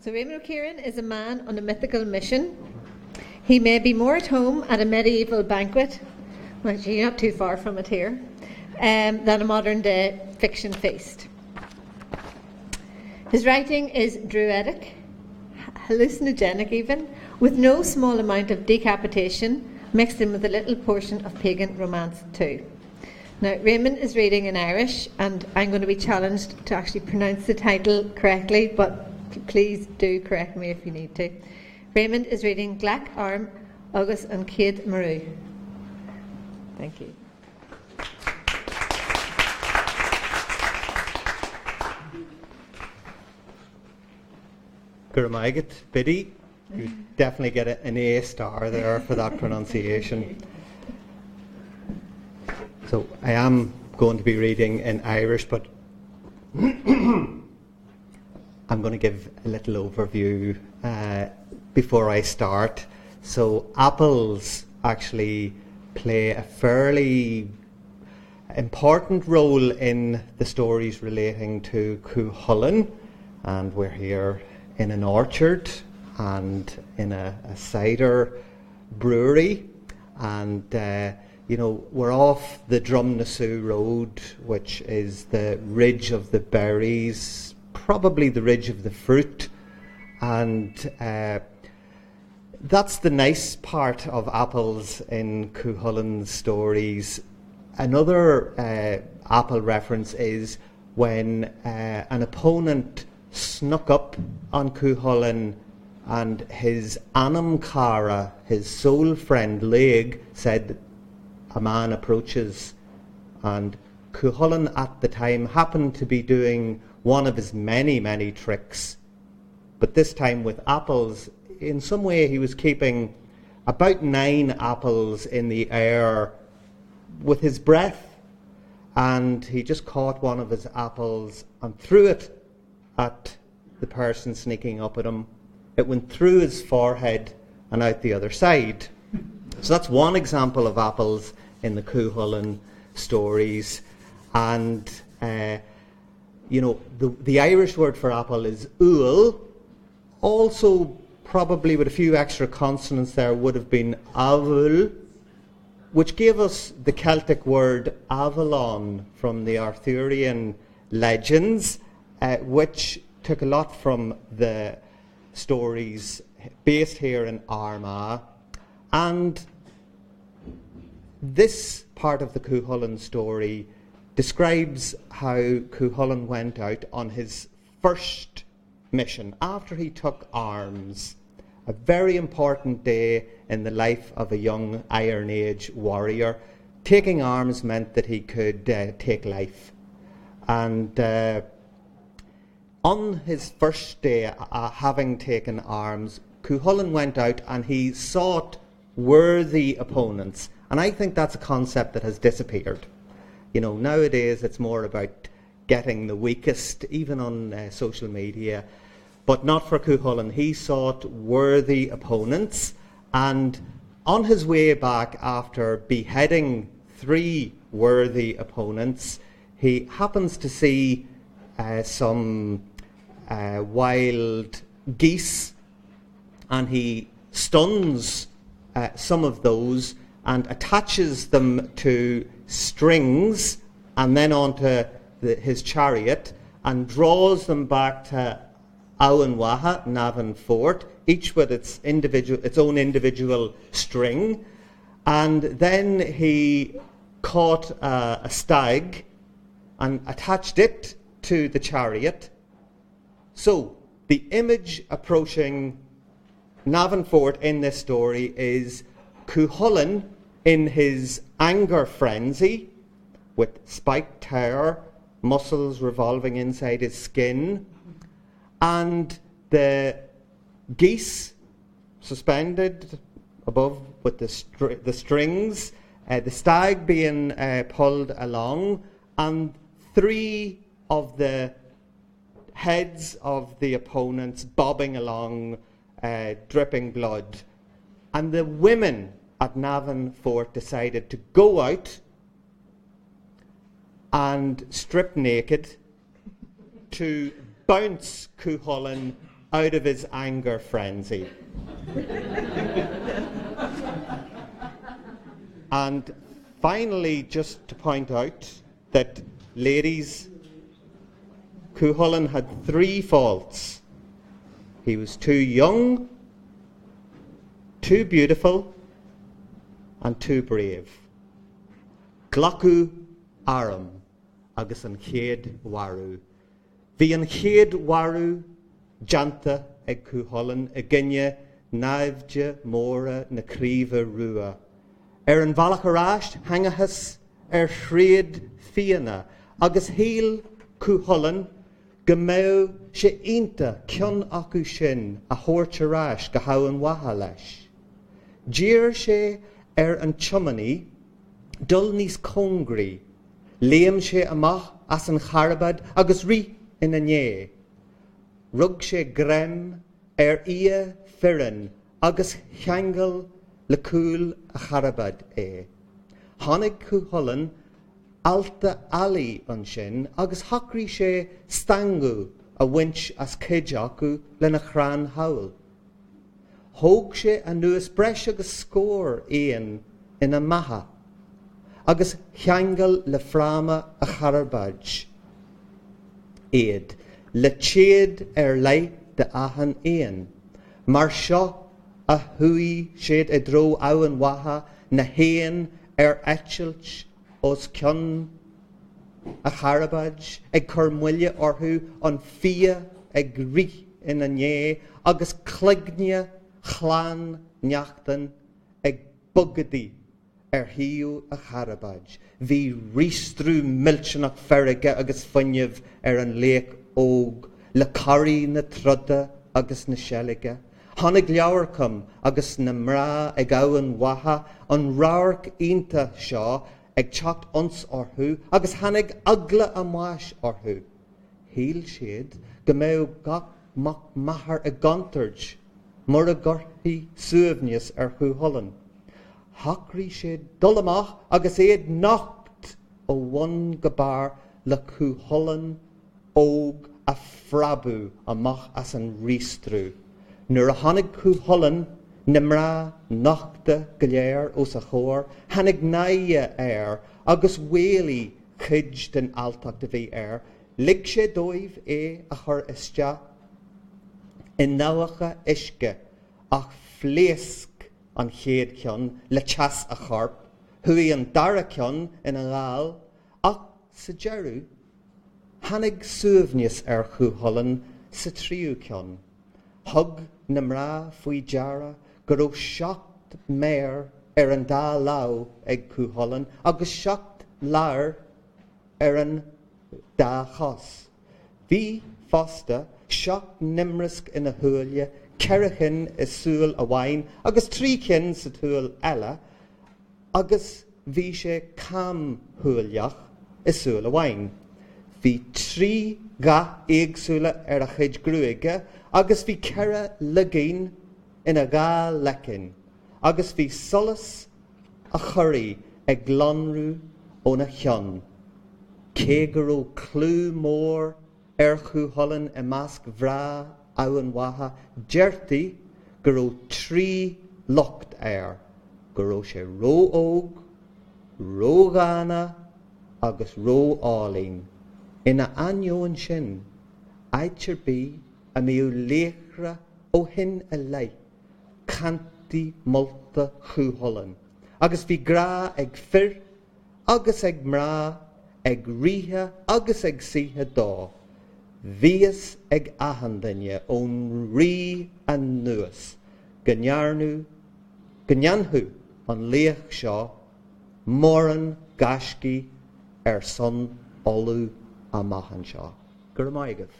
So Réamonn Ó Ciaráin is a man on a mythical mission. He may be more at home at a medieval banquet, well, you're not too far from it here, than a modern day fiction feast. His writing is druidic, hallucinogenic even, with no small amount of decapitation mixed in with a little portion of pagan romance too. Now, Réamonn is reading in Irish, and I'm going to be challenged to actually pronounce the title correctly, but please do correct me if you need to. Réamonn is reading Glacadh, agus and chéad mharú. Thank you. Gurmaigat, Biddy. You definitely get an A star there for that pronunciation. So I am going to be reading in Irish, but I'm going to give a little overview before I start. So apples actually play a fairly important role in the stories relating to Cuchulainn, and we're here in an orchard and in a cider brewery, and we're off the Drumnasoo Road, which is the ridge of the berries, probably the ridge of the fruit, and that's the nice part of apples in Cuchulainn's stories. Another apple reference is when an opponent snuck up on Cuchulainn, and his anam cara, his soul friend Laig, said a man approaches, and Cuchulainn at the time happened to be doing one of his many tricks, but this time with apples. In some way he was keeping about 9 apples in the air with his breath, and he just caught one of his apples and threw it at the person sneaking up at him. It went through his forehead and out the other side. So that's one example of apples in the Cuchulainn stories. And the Irish word for apple is úil. Also, probably with a few extra consonants there, would have been avul, which gave us the Celtic word Avalon from the Arthurian legends, which took a lot from the stories based here in Armagh. And this part of the Cuchulainn story describes how Cuchulainn went out on his first mission after he took arms. A very important day in the life of a young Iron Age warrior. Taking arms meant that he could take life. And on his first day, having taken arms, Cuchulainn went out and he sought worthy opponents. And I think that's a concept that has disappeared. Nowadays it's more about getting the weakest, even on social media. But not for Cuchulainn. He sought worthy opponents, and on his way back after beheading 3 worthy opponents, he happens to see some wild geese, and he stuns some of those and attaches them to strings and then onto his chariot and draws them back to Auanwaha, Navan Fort, each with its own individual string. And then he caught a stag and attached it to the chariot. So the image approaching Navan Fort in this story is Cuchulainn in his anger frenzy, with spiked hair, muscles revolving inside his skin, and the geese suspended above with the strings, the stag being pulled along, and 3 of the heads of the opponents bobbing along, dripping blood. And the women at Navan Fort decided to go out and strip naked to bounce Cuchulainn out of his anger frenzy. And finally, just to point out that, ladies, Cuchulainn had 3 faults. He was too young, too beautiful, and too brave. Glacadh aram agus an chéad mharú. Bhí an chéad mharú janta ag Cuchulainn a ginne naimhde móra na críomha rua. An bhealach aráist hangachas shriad fianna agus híl Cuchulainn go mbeadh sé ionta cion acu sin a thabhairt aráis go habhann watha leis. Dír sé an tiomaní dul níos cóngraí, léam sé amach as an charbad agus rí ina nné. Rug sé grem ia firin agus cheangal le cúil a charbad é. Tháinig Cuchulainn alta alaí an sin agus thacraí sé stangu a bhaint as cuid acu le na chrán hail. Thóg sé a nuas breis agus scór éan ina maithe agus cheangal le fráma a charbad iad le chéad lei de ahan éan. Mar seo a thuí siad I dro abhainn watha na héan eitilt os cion a charbad ag chur muille orthú an fia ag rí ina nné agus cloigne chláán neachtain ag bugadaí hiú a charbad. Bhí rístrú milteanach ferige agus fuinneamh an léic óg le carí na troda agus na selige. Tháinig leabharcam agus na mrá ag abhainn watha an ráirc ionta seo ag teacht ons orthú agus tháinig agla amáis orthú. Híl siad go mbeadh gach maithar a gantard mar a gcurthaí suamhneas Cuchulainn. Thacraí sé dul amach agus éiad nacht ó bhain go bar le Cuchulainn óg a frabú amach as an rístrú. Nuair a tháinig Cuchulainn na mrá nachta go léir os a chóir, tháinig naithe agus bhéalaí chuid den altacht a bhí lig sé dóibh a chur isteach I náhacha isce ach phléasc an chéad ceann le teas a charp, thuí an dara ceann ina ngáil, ach sa dearú, tháinig suamhneas Cuchulainn sa tríú ceann. Thug na mrá faoi deara go raibh 7 méar an dá lá ag Cuchulainn agus 7 lear an dá chas. Bhí fásta 7 nimrisc ina thuaille, ceirichin is súil a bhain agus 3 cinn sa túil eile, agus bhí sé cam thuaileach is súil a bhain. Bhí 3 ga éagsúla a chuid grúige, agus bhí ceire ligéin ina gá lecin, agus bhí solas a chuirí ag glanrú ó na cheann. Cé go raibh clú mór Cuchulainn I measc bhrá abhainn watha, deirtí go raibh 3 locht go raibh sé ró óg, ró gána agus ró álainn. Ina ainneoin sin, aitir bí a mbeadh léachra ó hin a lei, cantaí molta Cuchulainn. Agus bhí grá ag fir, agus ag mrá, ag ríthe, agus ag síthe dá. Bhíos ag ahandaine ón rí an nuas, go nearnú, go an léach seo, móran gascí son olú a maithan seo. Gur maigad.